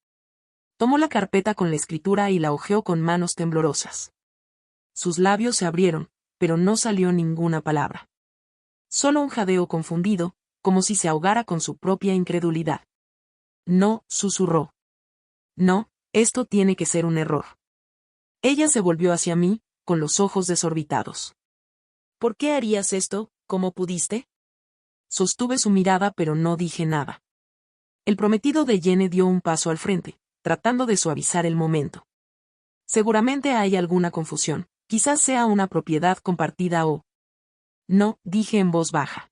Tomó la carpeta con la escritura y la hojeó con manos temblorosas. Sus labios se abrieron, pero no salió ninguna palabra. Solo un jadeo confundido, como si se ahogara con su propia incredulidad. No, susurró. No, esto tiene que ser un error. Ella se volvió hacia mí, con los ojos desorbitados. ¿Por qué harías esto? ¿Cómo pudiste? Sostuve su mirada pero no dije nada. El prometido de Jenny dio un paso al frente, tratando de suavizar el momento. Seguramente hay alguna confusión, quizás sea una propiedad compartida o... No, dije en voz baja.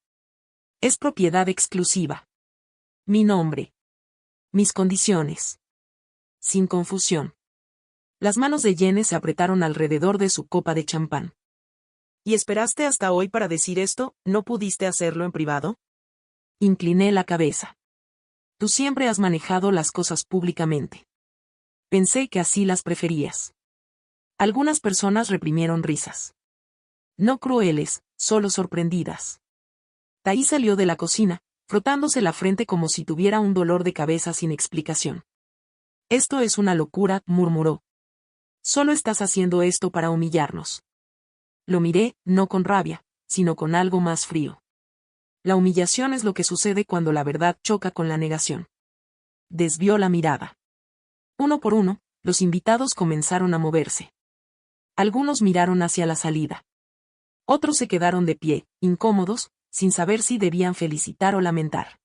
Es propiedad exclusiva. Mi nombre. Mis condiciones. Sin confusión. Las manos de Jenny se apretaron alrededor de su copa de champán. ¿Y esperaste hasta hoy para decir esto? ¿No pudiste hacerlo en privado? Incliné la cabeza. Tú siempre has manejado las cosas públicamente. Pensé que así las preferías. Algunas personas reprimieron risas. No crueles, solo sorprendidas. Taí salió de la cocina, frotándose la frente como si tuviera un dolor de cabeza sin explicación. Esto es una locura, murmuró. Solo estás haciendo esto para humillarnos. Lo miré, no con rabia, sino con algo más frío. La humillación es lo que sucede cuando la verdad choca con la negación. Desvió la mirada. Uno por uno, los invitados comenzaron a moverse. Algunos miraron hacia la salida. Otros se quedaron de pie, incómodos, sin saber si debían felicitar o lamentar.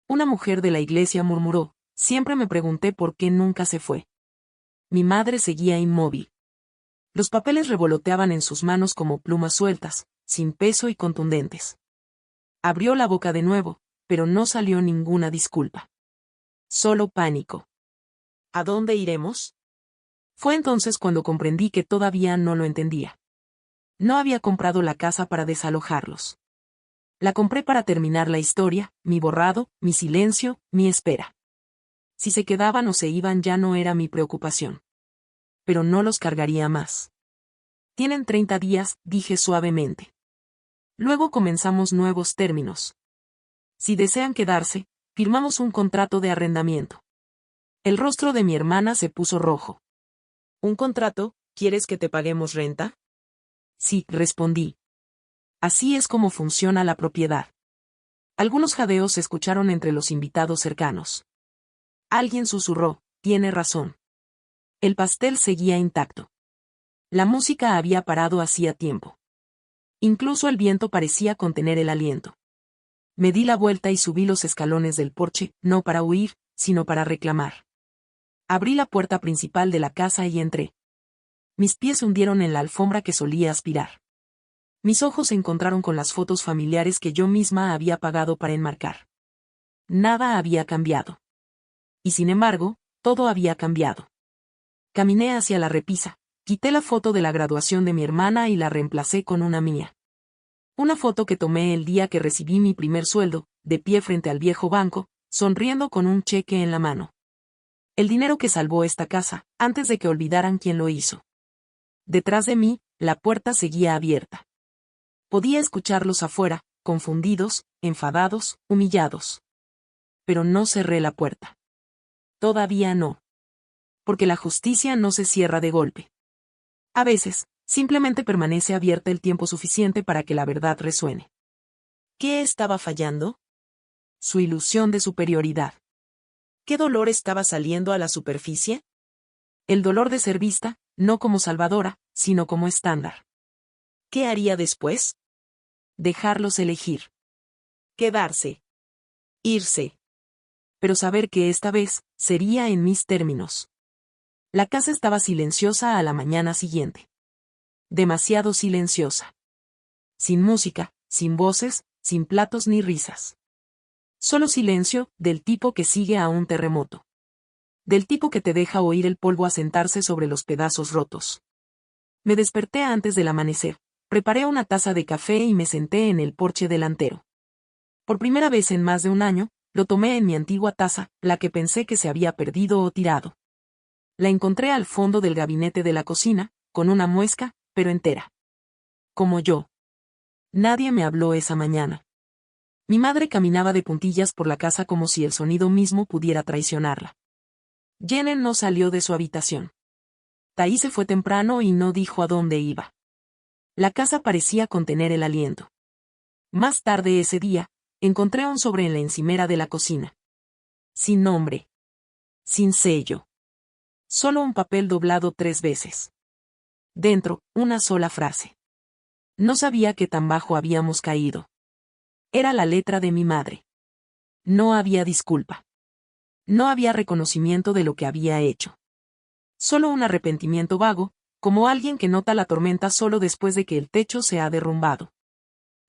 Una mujer de la iglesia murmuró, siempre me pregunté por qué nunca se fue. Mi madre seguía inmóvil. Los papeles revoloteaban en sus manos como plumas sueltas, sin peso y contundentes. Abrió la boca de nuevo, pero no salió ninguna disculpa. Solo pánico. ¿A dónde iremos? Fue entonces cuando comprendí que todavía no lo entendía. No había comprado la casa para desalojarlos. La compré para terminar la historia, mi borrado, mi silencio, mi espera. Si se quedaban o se iban ya no era mi preocupación. Pero no los cargaría más. Tienen 30 días, dije suavemente. Luego comenzamos nuevos términos. Si desean quedarse, firmamos un contrato de arrendamiento. El rostro de mi hermana se puso rojo. ¿Un contrato? ¿Quieres que te paguemos renta? Sí, respondí. Así es como funciona la propiedad. Algunos jadeos se escucharon entre los invitados cercanos. Alguien susurró, tiene razón. El pastel seguía intacto. La música había parado hacía tiempo. Incluso el viento parecía contener el aliento. Me di la vuelta y subí los escalones del porche, no para huir, sino para reclamar. Abrí la puerta principal de la casa y entré. Mis pies se hundieron en la alfombra que solía aspirar. Mis ojos se encontraron con las fotos familiares que yo misma había pagado para enmarcar. Nada había cambiado. Y sin embargo, todo había cambiado. Caminé hacia la repisa, quité la foto de la graduación de mi hermana y la reemplacé con una mía. Una foto que tomé el día que recibí mi primer sueldo, de pie frente al viejo banco, sonriendo con un cheque en la mano. El dinero que salvó esta casa, antes de que olvidaran quién lo hizo. Detrás de mí, la puerta seguía abierta. Podía escucharlos afuera, confundidos, enfadados, humillados. Pero no cerré la puerta. Todavía no. Porque la justicia no se cierra de golpe. A veces, simplemente permanece abierta el tiempo suficiente para que la verdad resuene. ¿Qué estaba fallando? Su ilusión de superioridad. ¿Qué dolor estaba saliendo a la superficie? El dolor de ser vista, no como salvadora, sino como estándar. ¿Qué haría después? Dejarlos elegir. Quedarse. Irse. Pero saber que esta vez, sería en mis términos. La casa estaba silenciosa a la mañana siguiente. Demasiado silenciosa. Sin música, sin voces, sin platos ni risas. Solo silencio, del tipo que sigue a un terremoto. Del tipo que te deja oír el polvo asentarse sobre los pedazos rotos. Me desperté antes del amanecer, preparé una taza de café y me senté en el porche delantero. Por primera vez en más de un año, lo tomé en mi antigua taza, la que pensé que se había perdido o tirado. La encontré al fondo del gabinete de la cocina, con una muesca, pero entera. Como yo. Nadie me habló esa mañana. Mi madre caminaba de puntillas por la casa como si el sonido mismo pudiera traicionarla. Jenen no salió de su habitación. Taí se fue temprano y no dijo a dónde iba. La casa parecía contener el aliento. Más tarde ese día, encontré un sobre en la encimera de la cocina. Sin nombre. Sin sello. Solo un papel doblado 3 veces. Dentro, una sola frase. No sabía qué tan bajo habíamos caído. Era la letra de mi madre. No había disculpa. No había reconocimiento de lo que había hecho. Solo un arrepentimiento vago, como alguien que nota la tormenta solo después de que el techo se ha derrumbado.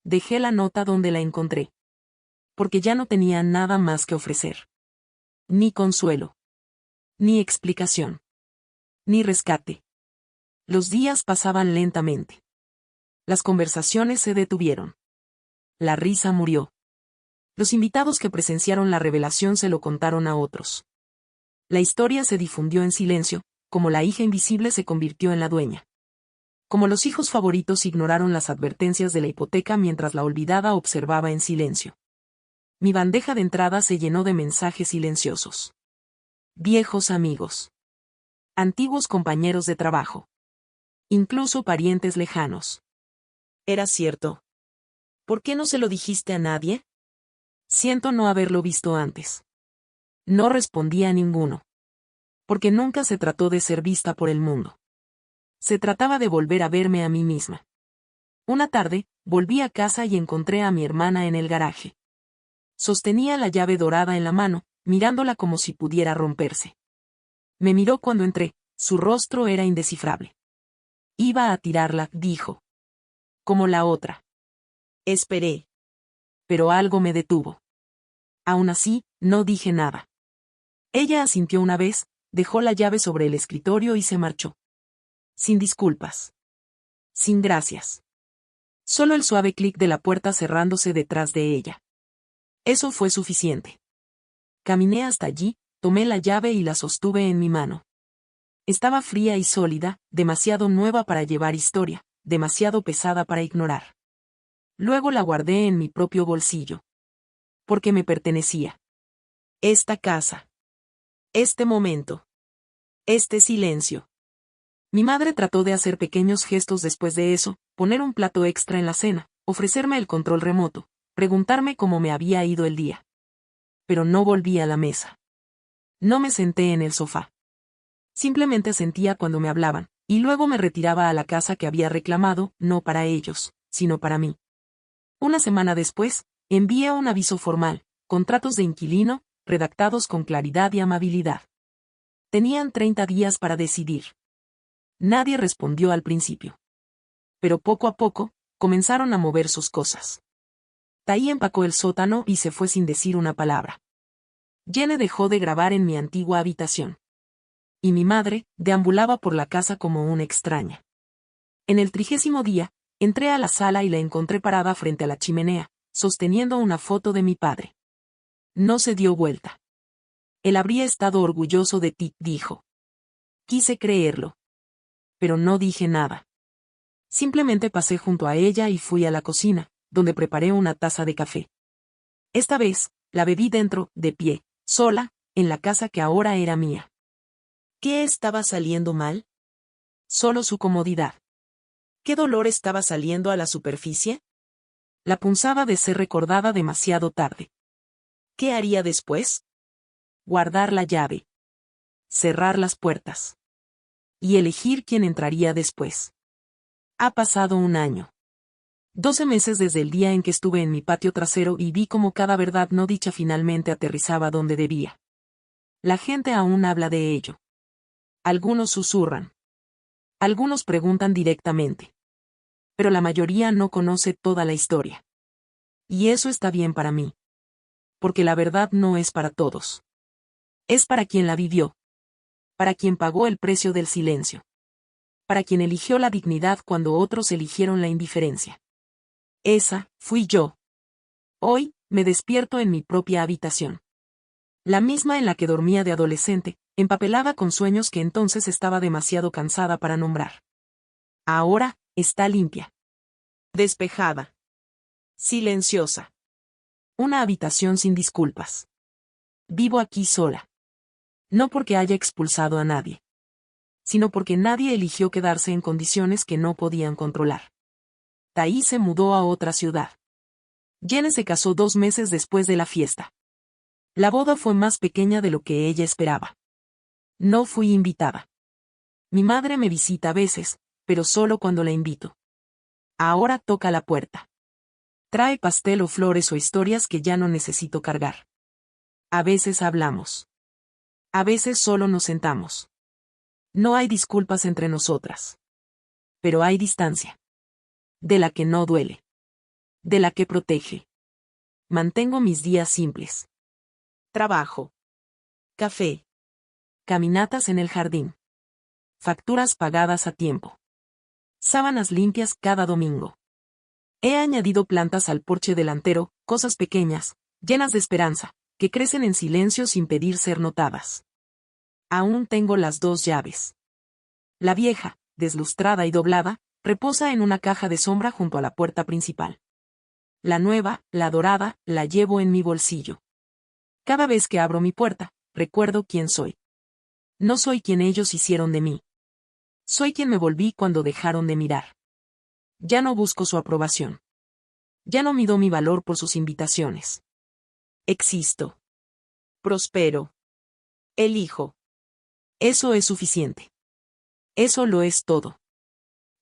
Dejé la nota donde la encontré. Porque ya no tenía nada más que ofrecer. Ni consuelo. Ni explicación. Ni rescate. Los días pasaban lentamente. Las conversaciones se detuvieron. La risa murió. Los invitados que presenciaron la revelación se lo contaron a otros. La historia se difundió en silencio, como la hija invisible se convirtió en la dueña. Como los hijos favoritos ignoraron las advertencias de la hipoteca mientras la olvidada observaba en silencio. Mi bandeja de entrada se llenó de mensajes silenciosos. Viejos amigos. Antiguos compañeros de trabajo. Incluso parientes lejanos. ¿Era cierto? ¿Por qué no se lo dijiste a nadie? Siento no haberlo visto antes. No respondí a ninguno. Porque nunca se trató de ser vista por el mundo. Se trataba de volver a verme a mí misma. Una tarde, volví a casa y encontré a mi hermana en el garaje. Sostenía la llave dorada en la mano, mirándola como si pudiera romperse. Me miró cuando entré, su rostro era indescifrable. Iba a tirarla, dijo. Como la otra. Esperé. Pero algo me detuvo. Aún así, no dije nada. Ella asintió una vez, dejó la llave sobre el escritorio y se marchó. Sin disculpas. Sin gracias. Solo el suave clic de la puerta cerrándose detrás de ella. Eso fue suficiente. Caminé hasta allí, tomé la llave y la sostuve en mi mano. Estaba fría y sólida, demasiado nueva para llevar historia, demasiado pesada para ignorar. Luego la guardé en mi propio bolsillo. Porque me pertenecía. Esta casa. Este momento. Este silencio. Mi madre trató de hacer pequeños gestos después de eso, poner un plato extra en la cena, ofrecerme el control remoto, preguntarme cómo me había ido el día. Pero no volví a la mesa. No me senté en el sofá. Simplemente sentía cuando me hablaban, Y luego me retiraba a la casa que había reclamado, no para ellos, sino para mí. Una semana después, envié un aviso formal, contratos de inquilino, redactados con claridad y amabilidad. Tenían 30 días para decidir. Nadie respondió al principio. Pero poco a poco, comenzaron a mover sus cosas. Tai empacó el sótano y se fue sin decir una palabra. Jenny dejó de grabar en mi antigua habitación. Y mi madre, deambulaba por la casa como una extraña. En el 30º día, entré a la sala y la encontré parada frente a la chimenea, sosteniendo una foto de mi padre. No se dio vuelta. Él habría estado orgulloso de ti, dijo. Quise creerlo. Pero no dije nada. Simplemente pasé junto a ella y fui a la cocina, donde preparé una taza de café. Esta vez, la bebí dentro, de pie, sola, en la casa que ahora era mía. ¿Qué estaba saliendo mal? Solo su comodidad. ¿Qué dolor estaba saliendo a la superficie? La punzada de ser recordada demasiado tarde. ¿Qué haría después? Guardar la llave. Cerrar las puertas. Y elegir quién entraría después. Ha pasado un año. 12 meses desde el día en que estuve en mi patio trasero y vi cómo cada verdad no dicha finalmente aterrizaba donde debía. La gente aún habla de ello. Algunos susurran. Algunos preguntan directamente. Pero la mayoría no conoce toda la historia. Y eso está bien para mí. Porque la verdad no es para todos. Es para quien la vivió. Para quien pagó el precio del silencio. Para quien eligió la dignidad cuando otros eligieron la indiferencia. Esa, fui yo. Hoy, me despierto en mi propia habitación. La misma en la que dormía de adolescente, empapelada con sueños que entonces estaba demasiado cansada para nombrar. Ahora, está limpia. Despejada. Silenciosa. Una habitación sin disculpas. Vivo aquí sola. No porque haya expulsado a nadie. Sino porque nadie eligió quedarse en condiciones que no podían controlar. Tai se mudó a otra ciudad. Jenny se casó 2 meses después de la fiesta. La boda fue más pequeña de lo que ella esperaba. No fui invitada. Mi madre me visita a veces, pero solo cuando la invito. Ahora toca la puerta. Trae pastel o flores o historias que ya no necesito cargar. A veces hablamos. A veces solo nos sentamos. No hay disculpas entre nosotras. Pero hay distancia. De la que no duele. De la que protege. Mantengo mis días simples. Trabajo. Café. Caminatas en el jardín. Facturas pagadas a tiempo. Sábanas limpias cada domingo. He añadido plantas al porche delantero, cosas pequeñas, llenas de esperanza, que crecen en silencio sin pedir ser notadas. Aún tengo las 2 llaves. La vieja, deslustrada y doblada, reposa en una caja de sombra junto a la puerta principal. La nueva, la dorada, la llevo en mi bolsillo. Cada vez que abro mi puerta, recuerdo quién soy. No soy quien ellos hicieron de mí. Soy quien me volví cuando dejaron de mirar. Ya no busco su aprobación. Ya no mido mi valor por sus invitaciones. Existo. Prospero. Elijo. Eso es suficiente. Eso lo es todo.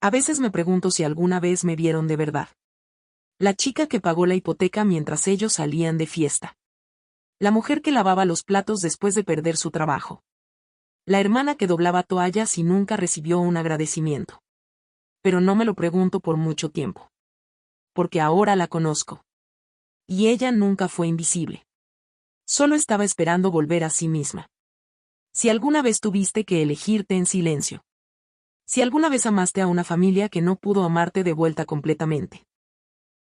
A veces me pregunto si alguna vez me vieron de verdad. La chica que pagó la hipoteca mientras ellos salían de fiesta. La mujer que lavaba los platos después de perder su trabajo. La hermana que doblaba toallas y nunca recibió un agradecimiento. Pero no me lo pregunto por mucho tiempo. Porque ahora la conozco. Y ella nunca fue invisible. Solo estaba esperando volver a sí misma. Si alguna vez tuviste que elegirte en silencio. Si alguna vez amaste a una familia que no pudo amarte de vuelta completamente.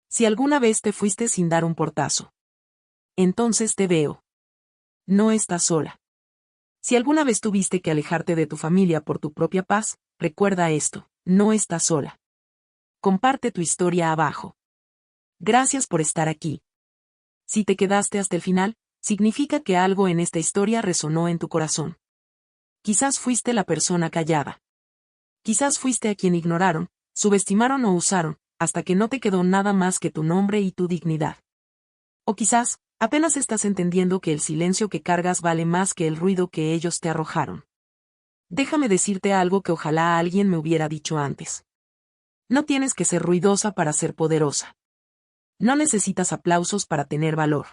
Si alguna vez te fuiste sin dar un portazo. Entonces te veo. No estás sola. Si alguna vez tuviste que alejarte de tu familia por tu propia paz, recuerda esto, no estás sola. Comparte tu historia abajo. Gracias por estar aquí. Si te quedaste hasta el final, significa que algo en esta historia resonó en tu corazón. Quizás fuiste la persona callada. Quizás fuiste a quien ignoraron, subestimaron o usaron, hasta que no te quedó nada más que tu nombre y tu dignidad. O quizás, apenas estás entendiendo que el silencio que cargas vale más que el ruido que ellos te arrojaron. Déjame decirte algo que ojalá alguien me hubiera dicho antes. No tienes que ser ruidosa para ser poderosa. No necesitas aplausos para tener valor.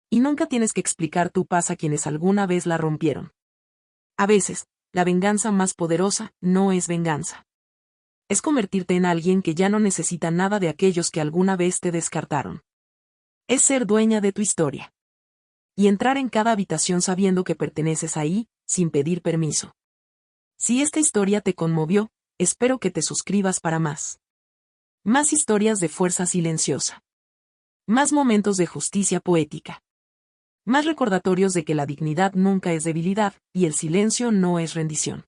Y nunca tienes que explicar tu paz a quienes alguna vez la rompieron. A veces, la venganza más poderosa no es venganza. Es convertirte en alguien que ya no necesita nada de aquellos que alguna vez te descartaron. Es ser dueña de tu historia. Y entrar en cada habitación sabiendo que perteneces ahí, sin pedir permiso. Si esta historia te conmovió, espero que te suscribas para más. Más historias de fuerza silenciosa. Más momentos de justicia poética. Más recordatorios de que la dignidad nunca es debilidad, y el silencio no es rendición.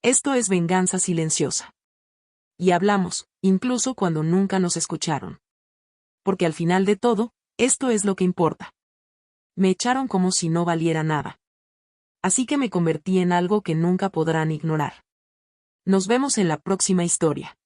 Esto es venganza silenciosa. Y hablamos, incluso cuando nunca nos escucharon. Porque al final de todo, esto es lo que importa. Me echaron como si no valiera nada. Así que me convertí en algo que nunca podrán ignorar. Nos vemos en la próxima historia.